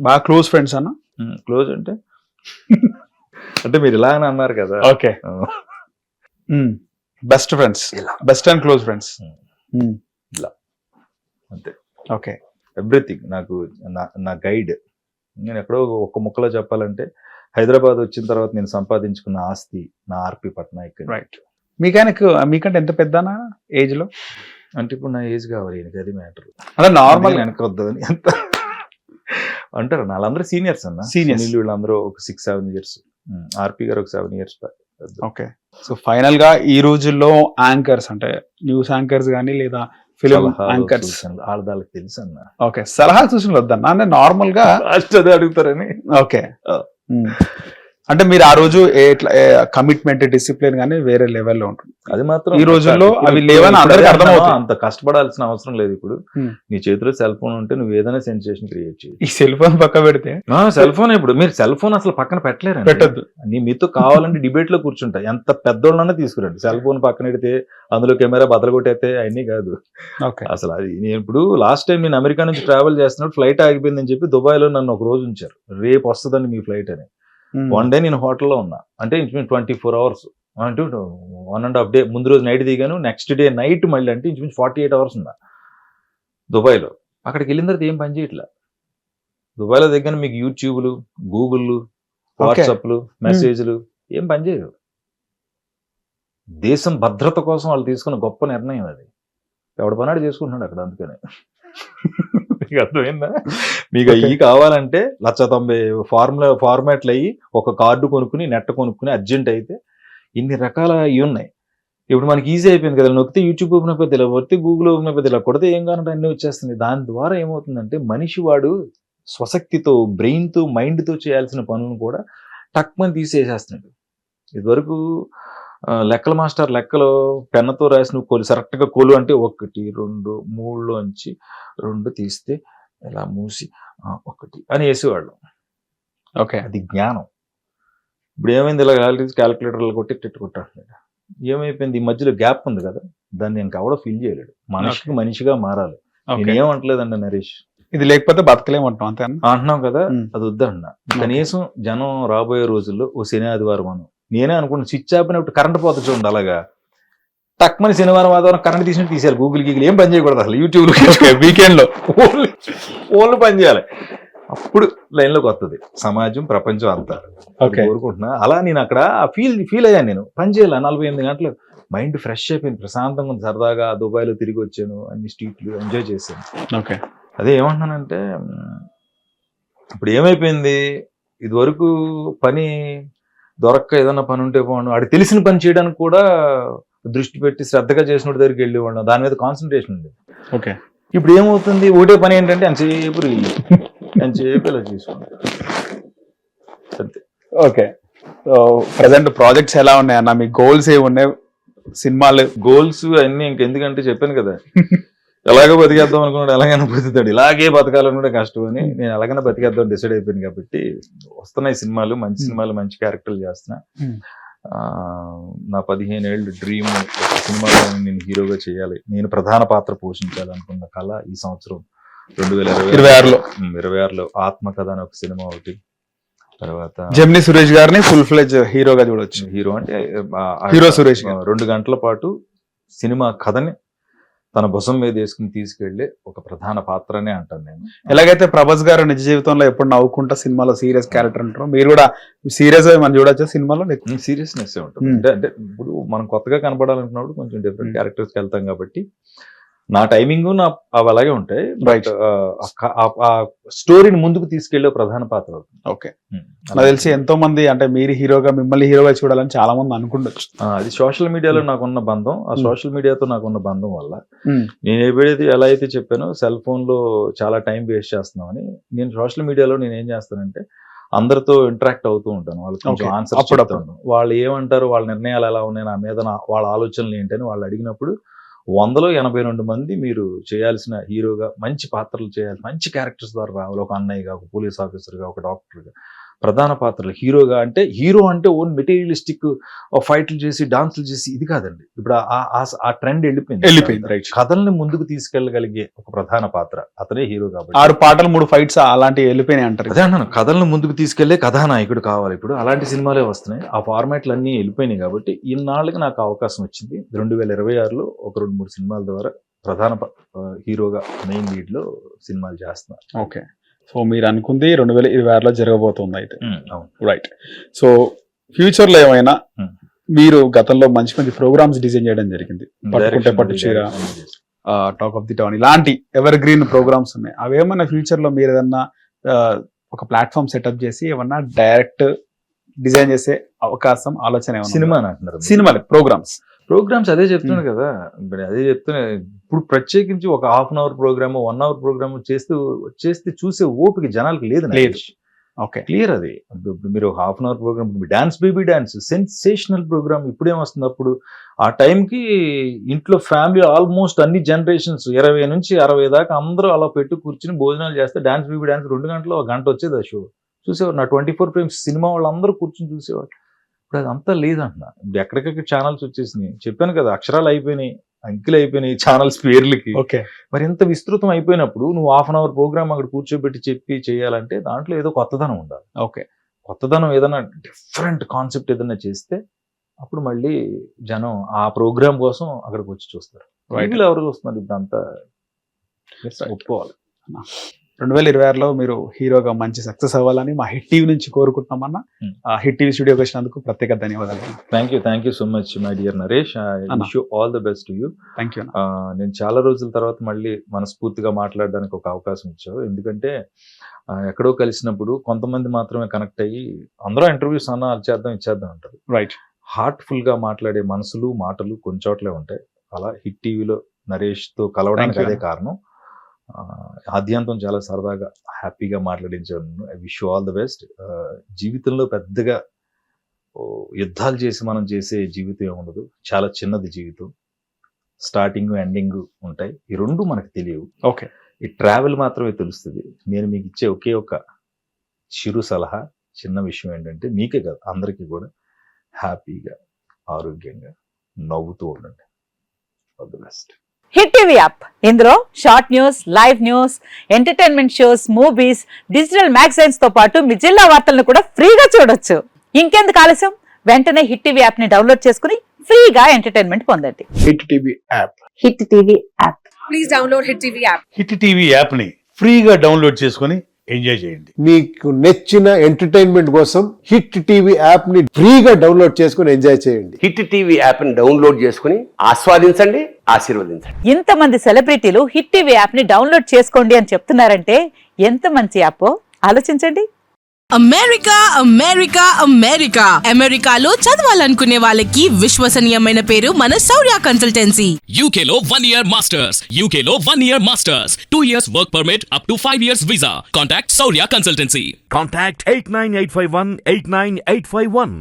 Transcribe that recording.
బాగా close friends అన్న. Close అంటే అంటే మీరు ఇలా అని అన్నారు కదా. Okay, best friends, best and close friends ఇలా అంతే. ఓకే, ఎవ్రీథింగ్ నాకు నా గైడ్. నేను ఎక్కడో ఒక ముక్కలో చెప్పాలంటే హైదరాబాద్ వచ్చిన తర్వాత నేను సంపాదించుకున్న ఆస్తి నా ఆర్పి పట్నాయక్. రైట్. మీకంటే ఎంత పెద్దనా ఏజ్ లో? అంటే ఇప్పుడు నా ఏజ్ కావాలి ఈయనకి, అది మ్యాటర్. అదే నార్మల్ వెనకొద్దని ఎంత అంటారు. వాళ్ళందరూ సీనియర్స్ అన్న. Seniors. వీళ్ళందరూ ఒక 6-7 years, ఆర్పి గారు ఒక 7 years back. Okay. So final గా ఈ రోజుల్లో యాంకర్స్ అంటే న్యూస్ యాంకర్స్ కానీ లేదా ఫిలిం యాంకర్స్ వాళ్ళకి తెలుసు అన్న. ఓకే, సలహా సూచనలు వద్దన్నా, అంటే నార్మల్ గా అదే అడుగుతారని. ఓకే, అంటే మీరు ఆ రోజు ఎట్లా కమిట్మెంట్ డిసిప్లిన్ కానీ వేరే లెవెల్లో ఉంటుంది. అది మాత్రం ఈ రోజుల్లో అవి లేవని అందరికీ అర్థమవుతుంది. అంత కష్టపడాల్సిన అవసరం లేదు. ఇప్పుడు నీ చేతిలో సెల్ ఫోన్ ఉంటే నువ్వు ఏదైనా సెన్సేషన్ క్రియేట్ చేయి. ఈ సెల్ ఫోన్ పక్క పెడితే సెల్ ఫోన్, ఇప్పుడు మీరు సెల్ ఫోన్ అసలు పక్కన పెట్టలేరు, పెట్టద్దు. మీతో కావాలంటే డిబేట్ లో కూర్చుంటా, ఎంత పెద్దోళ్ళన్నా తీసుకురండి. సెల్ ఫోన్ పక్కన పెడితే అందులో కెమెరా బద్దలు కొట్టేస్తే అవన్నీ కాదు అసలు. అది నేను ఇప్పుడు లాస్ట్ టైం నేను అమెరికా నుంచి ట్రావెల్ చేస్తున్నప్పుడు ఫ్లైట్ ఆగిపోయిందని చెప్పి దుబాయ్లో నన్ను ఒక రోజు ఉంచారు. రేపు వస్తుందండి మీ ఫ్లైట్ అని. 1 day నేను హోటల్లో ఉన్నా. అంటే 24 hours, అంటే 1.5 day ముందు రోజు నైట్ దిగాను, నెక్స్ట్ డే నైట్ మళ్ళీ, అంటే 48 hours ఉన్నా దుబాయ్లో. అక్కడికి వెళ్ళిన తర్వాత ఏం పని చేయట్లా. దుబాయ్లో దగ్గర మీకు యూట్యూబ్లు, గూగుల్లు, వాట్సాప్లు, మెసేజ్లు ఏం పని చేయవు. దేశం భద్రత కోసం వాళ్ళు తీసుకున్న గొప్ప నిర్ణయం అది. ఎవడ పనాడు చేసుకుంటున్నాడు అక్కడ. అందుకనే మీకు అర్థమైందా? మీకు అవి కావాలంటే 190 ఫార్మాట్లు అయ్యి ఒక కార్డు కొనుక్కుని నెట్ కొనుక్కుని అర్జెంట్ అయితే ఇన్ని రకాల ఇవి ఉన్నాయి. ఇప్పుడు మనకి ఈజీ అయిపోయింది కదా. నొక్కితే యూట్యూబ్ ఓపెన్ అయిపోతే ఇలా, కొడితే గూగుల్ ఓపెన్ అయిపోతే ఇలా, కొడితే ఏం కావాలంటే అన్నీ వచ్చేస్తుంది. దాని ద్వారా ఏమవుతుందంటే మనిషి వాడు స్వశక్తితో, బ్రెయిన్తో, మైండ్తో చేయాల్సిన పనులను కూడా టక్మని తీసేసేస్తున్నాడు. ఇదివరకు లెక్కల మాస్టర్ లెక్కలో పెన్నతో రాసిన కొలు కరెక్ట్గా కొలు అంటే 1 2 3లోంచి 2 తీస్తే ఇలా మూసి 1 అని వేసేవాళ్ళు. ఓకే, అది జ్ఞానం. ఇప్పుడు ఏమైంది, ఇలా క్యాలిక్యులేటర్లు కొట్టి కొట్టాడు. ఏమైపోయింది, ఈ మధ్యలో గ్యాప్ ఉంది కదా, దాన్ని ఇంకా ఎవడో ఫిల్ చేయలేడు. మనిషికి మనిషిగా మారాలి. నేనేమంటలేదండి నరేష్, ఇది లేకపోతే బతకలేమంటాం అంతే అంటున్నాం కదా. అది వద్దన్నా. కనీసం జనం రాబోయే రోజుల్లో ఓ శని ఆదివారం అను, నేనే అనుకున్నాను స్విచ్ ఆపినప్పుడు కరెంట్ పోత చూడండి, అలాగా తక్కువ శనివారం ఆదివారం కరెంట్ తీసినట్టు తీసేయాలి. గూగుల్ గీగుల్ ఏం పని చేయకూడదు అసలు. యూట్యూబ్ వీకెండ్ లో ఓన్లీ పని చేయాలి. అప్పుడు లైన్లోకి వస్తుంది సమాజం, ప్రపంచం అంతా. కోరుకుంటున్నా అలా. నేను అక్కడ ఫీల్ అయ్యాను. నేను పని చేయాలి 48 గంటలు. మైండ్ ఫ్రెష్ అయిపోయింది, ప్రశాంతంగా ఉంది. సరదాగా దుబాయ్లో తిరిగి వచ్చాను, అన్ని స్ట్రీట్లు ఎంజాయ్ చేశాను. ఓకే, అదే ఏమంటున్నానంటే, ఇప్పుడు ఏమైపోయింది, ఇది వరకు పని దొరక్క ఏదన్నా పని ఉంటే పోను, వాడికి తెలిసిన పని చేయడానికి కూడా దృష్టి పెట్టి శ్రద్ధగా చేసిన దగ్గరికి వెళ్ళేవాళ్ళం. దాని మీద కాన్సన్ట్రేషన్ ఉంది. ఓకే, ఇప్పుడు ఏమవుతుంది, ఒకటే పని ఏంటంటే అంతసేపు ఇలా చూసుకుంటాం అంతే. ఓకే, సో ప్రజెంట్ ప్రాజెక్ట్స్ ఎలా ఉన్నాయి అన్న? మీ గోల్స్ ఏమి ఉన్నాయి? సినిమాలు గోల్స్ అన్ని ఇంకెందుకంటే చెప్పాను కదా, ఎలాగో బతికేద్దాం అనుకున్నాడు, ఎలాగైనా బతుకుతాడు. ఇలాగే బతకాలనుకుంటే కష్టం అని నేను ఎలాగైనా బతికేద్దాం డిసైడ్ అయిపోయింది. కాబట్టి వస్తున్నాయి సినిమాలు, మంచి సినిమాలు, మంచి క్యారెక్టర్లు చేస్తున్నా. నా 15 ఏళ్ళు డ్రీమ్ సినిమాలో నేను హీరోగా చేయాలి, నేను ప్రధాన పాత్ర పోషించాలనుకున్న కళ ఈ సంవత్సరం 2026లో ఆత్మకథ అని ఒక సినిమా ఒకటి. తర్వాత జెమిని సురేష్ గారిని ఫుల్ ఫ్లెజ్ హీరోగా చూడొచ్చు. హీరో అంటే హీరో సురేష్ 2 గంటల పాటు సినిమా కథని తన భుజం మీద వేసుకుని తీసుకెళ్లే ఒక ప్రధాన పాత్రనే అంటాను నేను. ఎలాగైతే ప్రభాస్ గారు నిజ జీవితంలో ఎప్పుడు నవ్వుకుంటా సినిమాలో సీరియస్ క్యారెక్టర్ అంటారు, మీరు కూడా సీరియస్ మనం చూడొచ్చు సినిమాలో? సీరియస్నెస్ ఉంటుంది. అంటే ఇప్పుడు మనం కొత్తగా కనపడాలనుకున్నప్పుడు కొంచెం డిఫరెంట్ క్యారెక్టర్స్కి వెళ్తాం కాబట్టి నా టైమింగ్ అవి అలాగే ఉంటాయి. బట్ ఆ స్టోరీని ముందుకు తీసుకెళ్లే ప్రధాన పాత్ర అవుతుంది. ఓకే, నాకు తెలిసి ఎంతో మంది అంటే మీరు హీరోగా, మిమ్మల్ని హీరోగా చూడాలని చాలా మంది అనుకుండొచ్చు. అది సోషల్ మీడియాలో నాకున్న బంధం, ఆ సోషల్ మీడియాతో నాకున్న బంధం వల్ల నేను ఎప్పుడైతే ఎలా అయితే చెప్పానో సెల్ ఫోన్ లో చాలా టైం వేస్ట్ చేస్తున్నామని, నేను సోషల్ మీడియాలో నేను ఏం చేస్తానంటే అందరితో ఇంటరాక్ట్ అవుతూ ఉంటాను. వాళ్ళకి కొంచెం ఆన్సర్ చెప్తాను. వాళ్ళు ఏమంటారు, వాళ్ళ నిర్ణయాలు ఎలా ఉన్నాయి, నా మీద వాళ్ళ ఆలోచనలు ఏంటని వాళ్ళు అడిగినప్పుడు 100లో 82 మంది మీరు చేయాల్సిన హీరోగా మంచి పాత్రలు చేయాలి, మంచి క్యారెక్టర్స్ ద్వారా రావాలి. ఒక అన్నయ్యగా, ఒక పోలీస్ ఆఫీసర్గా, ఒక డాక్టర్గా ప్రధాన పాత్రలు హీరోగా అంటే హీరో అంటే ఓన్ మెటీరియలిస్టిక్ ఫైట్లు చేసి డాన్సులు చేసి ఇది కాదండి. ఇప్పుడు ఆ ట్రెండ్ వెళ్ళిపోయింది. రైట్. కథల్ని ముందుకు తీసుకెళ్ళగలిగే ఒక ప్రధాన పాత్ర అతనే హీరో కాబట్టి. 6 పాటలు 3 ఫైట్స్ అలాంటివి వెళ్ళిపోయినాయి అంటారు. అదే అన్నాను, కథలను ముందుకు తీసుకెళ్లే కథానాయకుడు కావాలి. ఇప్పుడు అలాంటి సినిమాలే వస్తున్నాయి. ఆ ఫార్మాట్లు అన్ని వెళ్ళిపోయినాయి కాబట్టి ఇన్నాళ్ళకి నాకు అవకాశం వచ్చింది. 2026లో ఒక 2-3 సినిమాల ద్వారా ప్రధాన హీరోగా మెయిన్ లీడ్ లో సినిమాలు చేస్తున్నారు. ఓకే. సో మీరు అనుకుంది 2026లో జరగబోతుంది అయితే. అవును. రైట్. సో ఫ్యూచర్ లో ఏమైనా మీరు గతంలో మంచి మంచి ప్రోగ్రామ్స్ డిజైన్ చేయడం జరిగింది. పట్టుకుంటే పట్టు చీర, టాక్ ఆఫ్ ది టౌన్ ఇలాంటి ఎవర్ గ్రీన్ ప్రోగ్రామ్స్ ఉన్నాయి. అవేమన్నా ఫ్యూచర్ లో మీరు ఏదన్నా ఒక ప్లాట్ఫామ్ సెటప్ చేసి ఏమన్నా డైరెక్ట్ డిజైన్ చేసే అవకాశం ఆలోచన ఏమన్నా? సినిమా అంటున్నారు. సినిమాలు ప్రోగ్రామ్స్ అదే చెప్తున్నాను కదా. అదే చెప్తున్నా. ఇప్పుడు ప్రత్యేకించి ఒక 1/2 అవర్ ప్రోగ్రామ్ 1 అవర్ ప్రోగ్రామ్ చేస్తే చూసే ఓపిక జనాలకి లేదు. ఓకే, క్లియర్ అది. ఇప్పుడు మీరు 1/2 hour programme dance baby dance sensational programme ఇప్పుడేమొస్తుంది, అప్పుడు ఆ టైంకి ఇంట్లో ఫ్యామిలీ ఆల్మోస్ట్ అన్ని జనరేషన్స్ 20 నుంచి 60 దాకా అందరూ అలా పెట్టి కూర్చుని భోజనాలు చేస్తే డాన్స్ బేబీ డాన్స్ 2 గంటలు 1 గంట వచ్చేది. ఆ షో చూసేవారు. నా 24 ఫ్రేమ్స్ సినిమా వాళ్ళందరూ కూర్చుని చూసేవారు. ఇప్పుడు అదంతా లేదంటున్నా. ఇప్పుడు ఎక్కడికక్కడ ఛానల్స్ వచ్చేసినాయి. చెప్పాను కదా, అక్షరాలు అయిపోయినాయి, అంకెలు అయిపోయినాయి ఛానల్స్ పేర్లకి. ఓకే. మరి ఇంత విస్తృతం అయిపోయినప్పుడు నువ్వు 1/2 అవర్ ప్రోగ్రామ్ అక్కడ కూర్చోబెట్టి చెప్పి చేయాలంటే దాంట్లో ఏదో కొత్తదనం ఉండాలి. ఓకే. కొత్తదనం ఏదైనా డిఫరెంట్ కాన్సెప్ట్ ఏదైనా చేస్తే అప్పుడు మళ్ళీ జనం ఆ ప్రోగ్రామ్ కోసం అక్కడికి వచ్చి చూస్తారు. టీవీలో ఎవరు చూస్తున్నారు ఇప్పుడు అంతా? ఒప్పుకోవాలి. 2026లో మీరు హీరోగా మంచి సక్సెస్ అవ్వాలని మా హిట్ టీవీ నుంచి కోరుకుంటున్నామన్నా. హిట్ టీవీ స్టూడియోకి వచ్చినందుకు ప్రత్యేక ధన్యవాదాలు. Thank you so much my dear Naresh. I wish you all the best to you. Thank you. నేను చాలా రోజుల తర్వాత మళ్ళీ మనస్ఫూర్తిగా మాట్లాడడానికి ఒక అవకాశం ఇచ్చావు. ఎందుకంటే ఎక్కడో కలిసినప్పుడు కొంతమంది మాత్రమే కనెక్ట్ అయ్యి అందరూ ఇంటర్వ్యూస్ అన్నా ఇచ్చేద్దాం అంటారు. రైట్. హార్ట్ఫుల్ గా మాట్లాడే మనసులు మాటలు కొన్ని చోట్లే ఉంటాయి. అలా హిట్ టీవీలో నరేష్ తో కలవడానికి అదే కారణం. ఆద్యంతం చాలా సరదాగా హ్యాపీగా మాట్లాడించాను. I wish all the best. జీవితంలో పెద్దగా యుద్ధాలు చేసి మనం చేసే జీవితం ఉండదు. చాలా చిన్నది జీవితం. స్టార్టింగ్ ఎండింగ్ ఉంటాయి. ఈ రెండు మనకు తెలియవు. ఓకే. ఈ ట్రావెల్ మాత్రమే తెలుస్తుంది. నేను మీకు ఇచ్చే ఒకే ఒక చిరు సలహా, చిన్న విషయం ఏంటంటే మీకే కాదు అందరికీ కూడా హ్యాపీగా ఆరోగ్యంగా నవ్వుతూ ఉండండి. All the best. Hit TV app, ఇందులో short news, live news, entertainment shows, movies, digital magazines తో పాటు మీ జిల్లా వార్తలను కూడా ఫ్రీగా చూడొచ్చు. ఇంకెందుకు ఆలస్యం, వెంటనే హిట్ టీవీ యాప్ ని డౌన్లోడ్ చేసుకుని ఫ్రీగా ఎంటర్టైన్మెంట్ పొందండి. Hit TV app. Hit TV app. Please download hit TV app. Hit TV app ని ఫ్రీగా డౌన్లోడ్ చేసుకొని ఎంజాయ్ చేయండి. మీకు నచ్చిన ఎంటర్టైన్మెంట్ కోసం హిట్ టీవీ యాప్ ని ఫ్రీగా డౌన్లోడ్ చేసుకుని ఎంజాయ్ చేయండి. హిట్ టీవీ యాప్ ని డౌన్లోడ్ చేసుకుని ఆస్వాదించండి, ఆశీర్వదించండి. ఇంతమంది సెలబ్రిటీలు హిట్ టీవీ యాప్ ని డౌన్లోడ్ చేసుకోండి అని చెప్తున్నారంటే ఎంత మంచి యాప్ ఆలోచించండి. అమెరికాలో చదవాలనుకునే వాళ్ళకి విశ్వసనీయమైన పేరు మన శౌర్య కన్సల్టెన్సీ. UK లో 1 year masters. UK లో 1 year masters. 2 years work permit up to 5 years visa. Contact Saurya Consultancy. Contact 89851 89851.